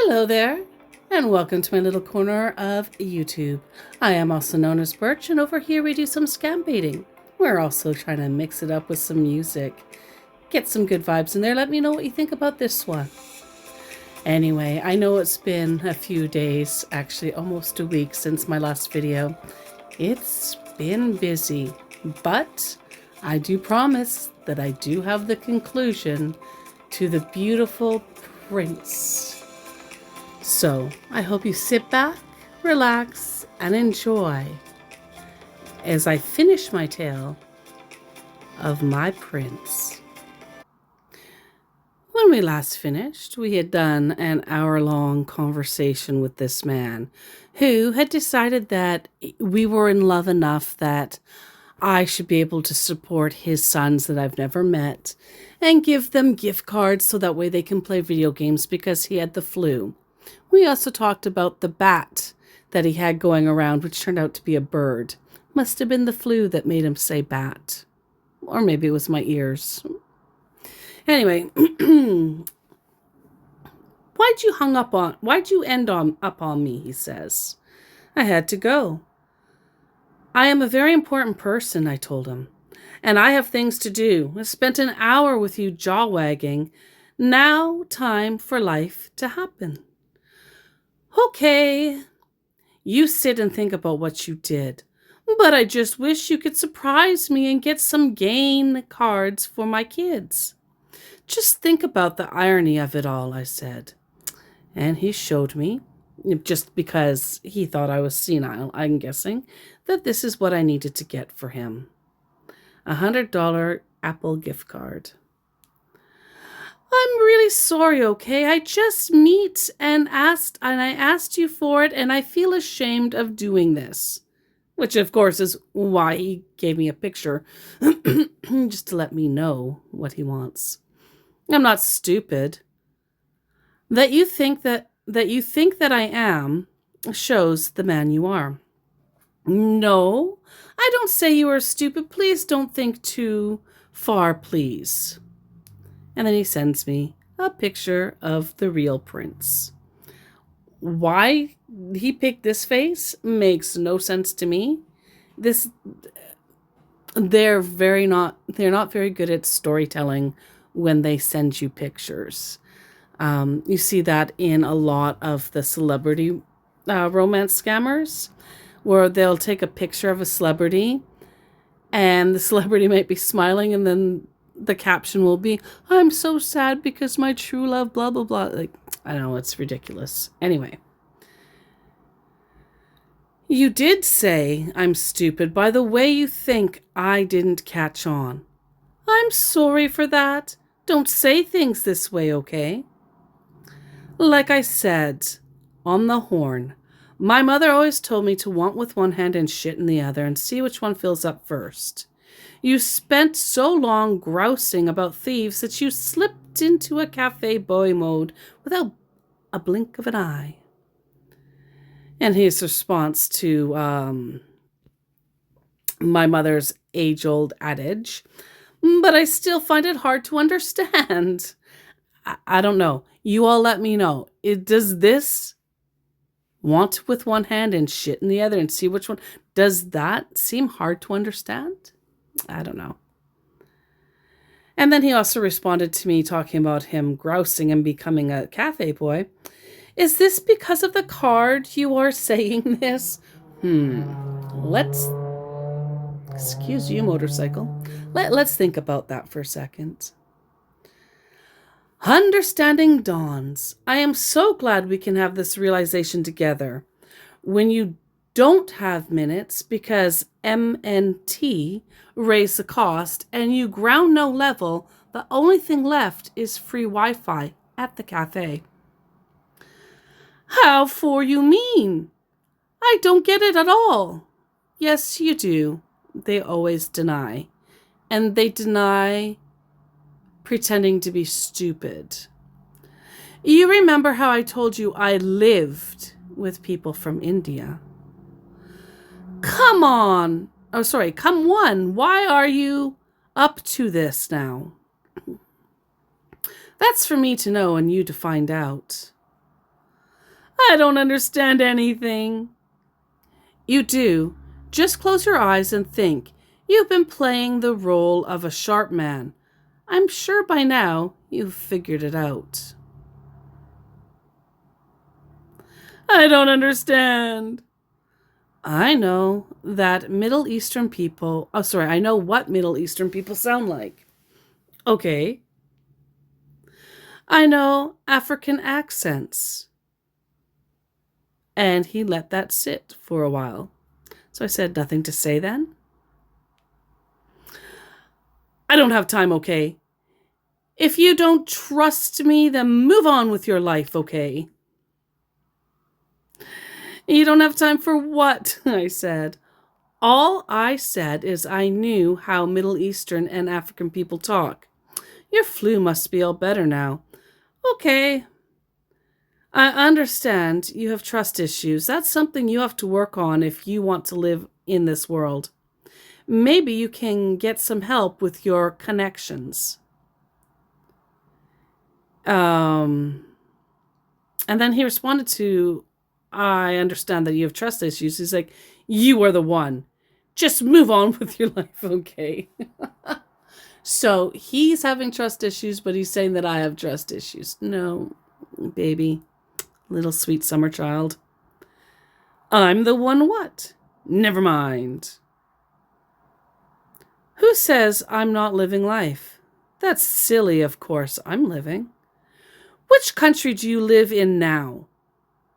Hello there, and welcome to my little corner of YouTube. I am also known as Birch, and over here we do some scam baiting. We're also trying to mix it up with some music. Get some good vibes in there. Let me know what you think about this one. Anyway, I know it's been a few days, actually almost a week since my last video. It's been busy, but I do promise that I do have the conclusion to the beautiful prince. So I hope you sit back, relax, and enjoy as I finish my tale of my prince. When we last finished, we had done an hour-long conversation with this man who had decided that we were in love enough that I should be able to support his sons that I've never met and give them gift cards so that way they can play video games because he had the flu. We also talked about the bat that he had going around, which turned out to be a bird. Must have been the flu that made him say bat. Or maybe it was my ears. Anyway, why'd you end up on me, he says. I had to go. I am a very important person, I told him. And I have things to do. I spent an hour with you jaw-wagging. Now time for life to happen. Okay, you sit and think about what you did, but I just wish you could surprise me and get some game cards for my kids. Just think about the irony of it all, I said. And he showed me, just because he thought I was senile, I'm guessing, that this is what I needed to get for him. $100 Apple gift card. I'm really sorry, okay? I just I asked you for it, and I feel ashamed of doing this. Which, of course, is why he gave me a picture, just to let me know what he wants. I'm not stupid. That you think that I am shows the man you are. No, I don't say you are stupid. Please don't think too far, please. And then he sends me a picture of the real prince. Why he picked this face makes no sense to me. They're not very good at storytelling when they send you pictures. You see that in a lot of the celebrity romance scammers, where they'll take a picture of a celebrity and the celebrity might be smiling, and then the caption will be, I'm so sad because my true love, blah, blah, blah. Like, I don't know, it's ridiculous. Anyway. You did say I'm stupid by the way you think I didn't catch on. I'm sorry for that. Don't say things this way, okay? Like I said, on the horn, my mother always told me to want with one hand and shit in the other and see which one fills up first. You spent so long grousing about thieves that you slipped into a cafe boy mode without a blink of an eye. And his response to my mother's age-old adage, but I still find it hard to understand. I don't know. You all let me know. Does this want with one hand and shit in the other and see which one? Does that seem hard to understand? I don't know. And then he also responded to me talking about him grousing and becoming a cafe boy. Is this because of the card you are saying this? Excuse you, motorcycle. Let's think about that for a second. Understanding dawns. I am so glad we can have this realization together. When you don't have minutes because MNT raised the cost and you ground no level, the only thing left is free Wi-Fi at the cafe. How for you mean? I don't get it at all. Yes, you do. They always deny. And they deny pretending to be stupid. You remember how I told you I lived with people from India? Come on. Oh, sorry. Come on. Why are you up to this now? That's for me to know and you to find out. I don't understand anything. You do. Just close your eyes and think. You've been playing the role of a sharp man. I'm sure by now you've figured it out. I don't understand. I know what Middle Eastern people sound like. Okay. I know African accents. And he let that sit for a while. So I said, nothing to say then? I don't have time, okay? If you don't trust me, then move on with your life, okay? You don't have time for what? I said. All I said is I knew how Middle Eastern and African people talk. Your flu must be all better now. Okay. I understand you have trust issues. That's something you have to work on if you want to live in this world. Maybe you can get some help with your connections. And then he responded to, I understand that you have trust issues. He's like, you are the one. Just move on with your life, okay? So he's having trust issues, but he's saying that I have trust issues. No, baby. Little sweet summer child. I'm the one what? Never mind. Who says I'm not living life? That's silly, of course I'm living. Which country do you live in now?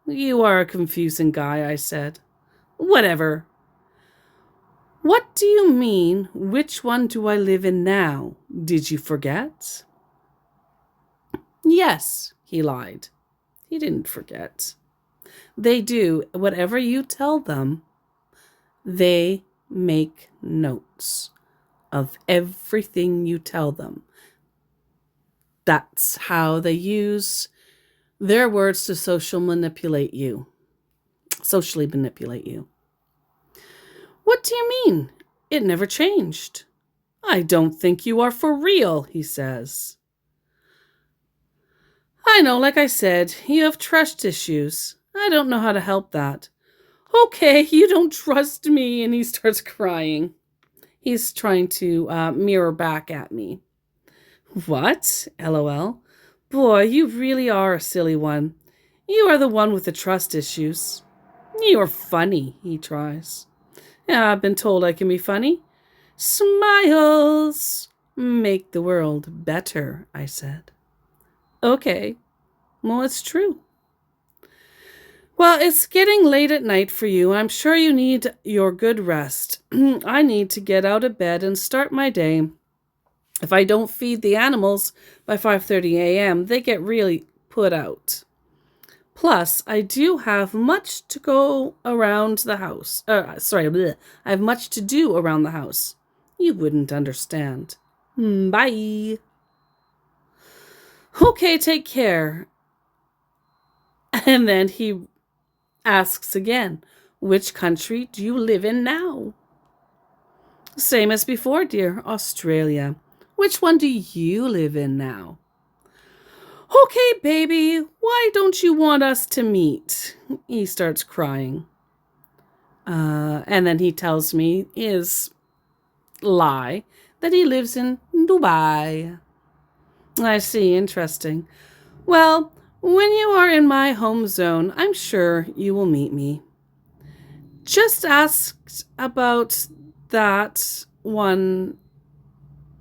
You are a confusing guy, I said. Whatever. What do you mean, which one do I live in now? Did you forget? Yes, he lied. He didn't forget. They do. Whatever you tell them, they make notes of everything you tell them. That's how they use their words to socially manipulate you. What do you mean? It never changed. I don't think you are for real, he says. I know, like I said, you have trust issues. I don't know how to help that. Okay, you don't trust me, and he starts crying. He's trying to mirror back at me. What? LOL. Boy, you really are a silly one. You are the one with the trust issues. You're funny, he tries. Yeah, I've been told I can be funny. Smiles make the world better, I said. Okay, well, it's true. Well, it's getting late at night for you. I'm sure you need your good rest. I need to get out of bed and start my day. If I don't feed the animals by 5:30 a.m., they get really put out. Plus, I do have much to go around the house. I have much to do around the house. You wouldn't understand. Bye. Okay, take care. And then he asks again, which country do you live in now? Same as before, dear, Australia. Which one do you live in now? Okay, baby, why don't you want us to meet? He starts crying. And then he tells me his lie that he lives in Dubai. I see, interesting. Well, when you are in my home zone, I'm sure you will meet me. Just asked about that one.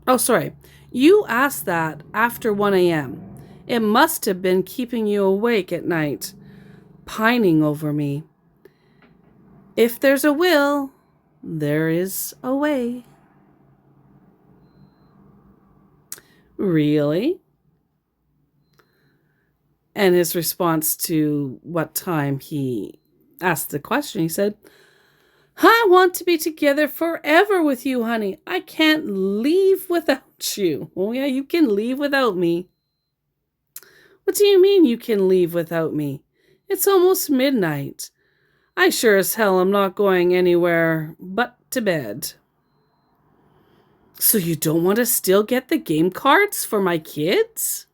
Oh, sorry. You asked that after 1 a.m. It must have been keeping you awake at night, pining over me. If there's a will, there is a way. Really? And his response to what time he asked the question, he said, I want to be together forever with you, honey. I can't leave without you. Oh, yeah, you can leave without me. What do you mean you can leave without me? It's almost midnight. I sure as hell am not going anywhere but to bed. So you don't want to still get the game cards for my kids?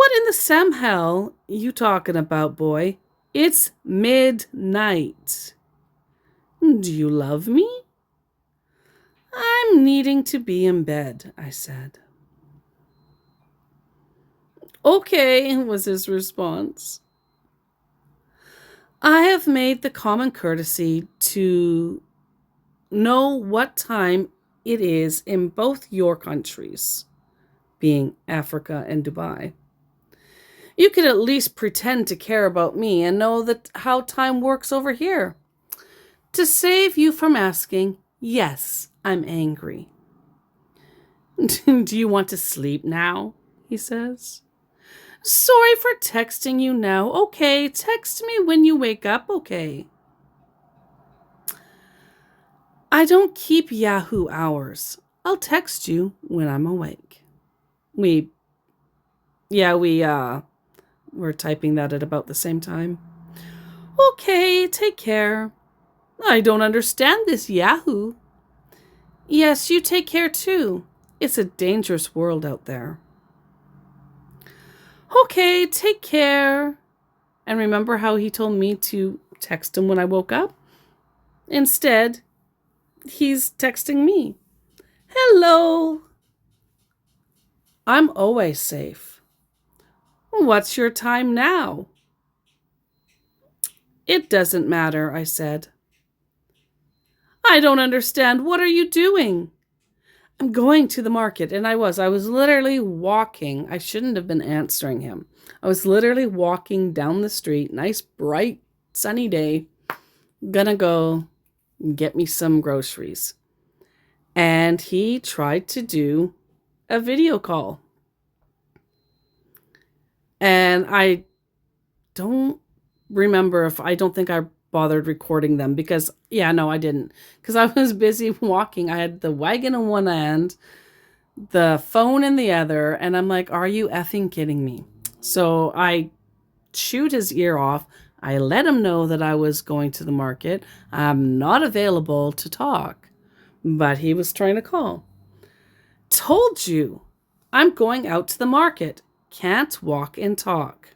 What in the Sam hell you talking about, boy? It's midnight. Do you love me? I'm needing to be in bed, I said. Okay, was his response. I have made the common courtesy to know what time it is in both your countries, being Africa and Dubai. You could at least pretend to care about me and know that how time works over here. To save you from asking, yes, I'm angry. Do you want to sleep now? He says. Sorry for texting you now. Okay, text me when you wake up, okay? I don't keep Yahoo hours. I'll text you when I'm awake. We're typing that at about the same time. Okay, take care. I don't understand this Yahoo. Yes, you take care too. It's a dangerous world out there. Okay, take care. And remember how he told me to text him when I woke up? Instead, he's texting me. Hello. I'm always safe. What's your time now? It doesn't matter, I said. I don't understand. What are you doing? I'm going to the market, and I was literally walking. I shouldn't have been answering him. I was literally walking down the street, nice, bright, sunny day, gonna go get me some groceries. And he tried to do a video call. And I don't think I bothered recording them because, I didn't. Because I was busy walking. I had the wagon in one hand, the phone in the other, and I'm like, are you effing kidding me? So I chewed his ear off. I let him know that I was going to the market. I'm not available to talk, but he was trying to call. Told you, I'm going out to the market. Can't walk and talk.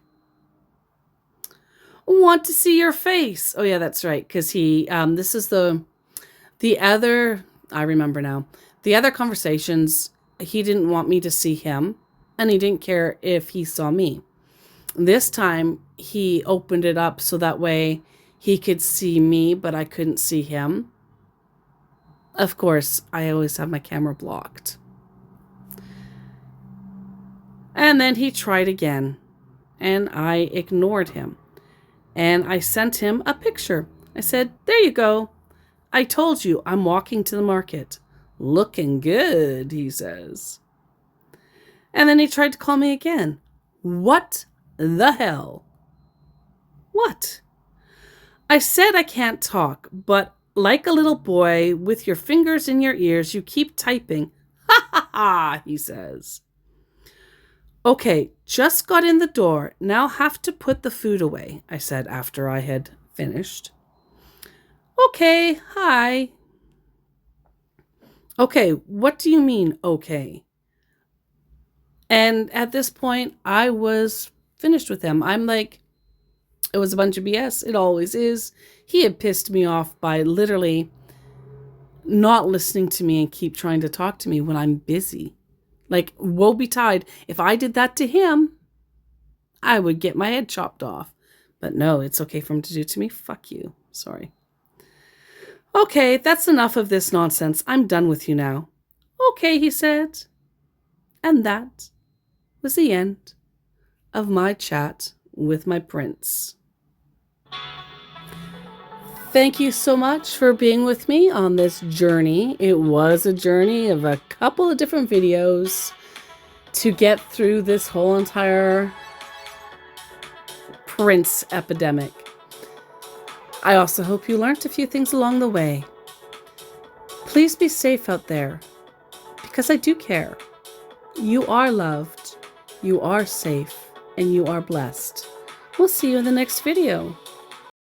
Want to see your face. Oh yeah, that's right. Because this is the other, I remember now, the other conversations, he didn't want me to see him and he didn't care if he saw me. This time he opened it up so that way he could see me, but I couldn't see him. Of course, I always have my camera blocked. And then he tried again and I ignored him. And I sent him a picture. I said, there you go. I told you I'm walking to the market. Looking good, he says. And then he tried to call me again. What the hell? What? I said I can't talk, but like a little boy with your fingers in your ears, you keep typing. Ha ha ha, he says. Okay, just got in the door. Now have to put the food away, I said after I had finished. Okay, hi. Okay, what do you mean, okay? And at this point, I was finished with him. I'm like, it was a bunch of BS. It always is. He had pissed me off by literally not listening to me and keep trying to talk to me when I'm busy. Like, woe betide, if I did that to him, I would get my head chopped off. But no, it's okay for him to do to me. Fuck you. Sorry. Okay, that's enough of this nonsense. I'm done with you now. Okay, he said. And that was the end of my chat with my prince. Thank you so much for being with me on this journey. It was a journey of a couple of different videos to get through this whole entire prince epidemic. I also hope you learned a few things along the way. Please be safe out there, because I do care. You are loved, you are safe, and you are blessed. We'll see you in the next video.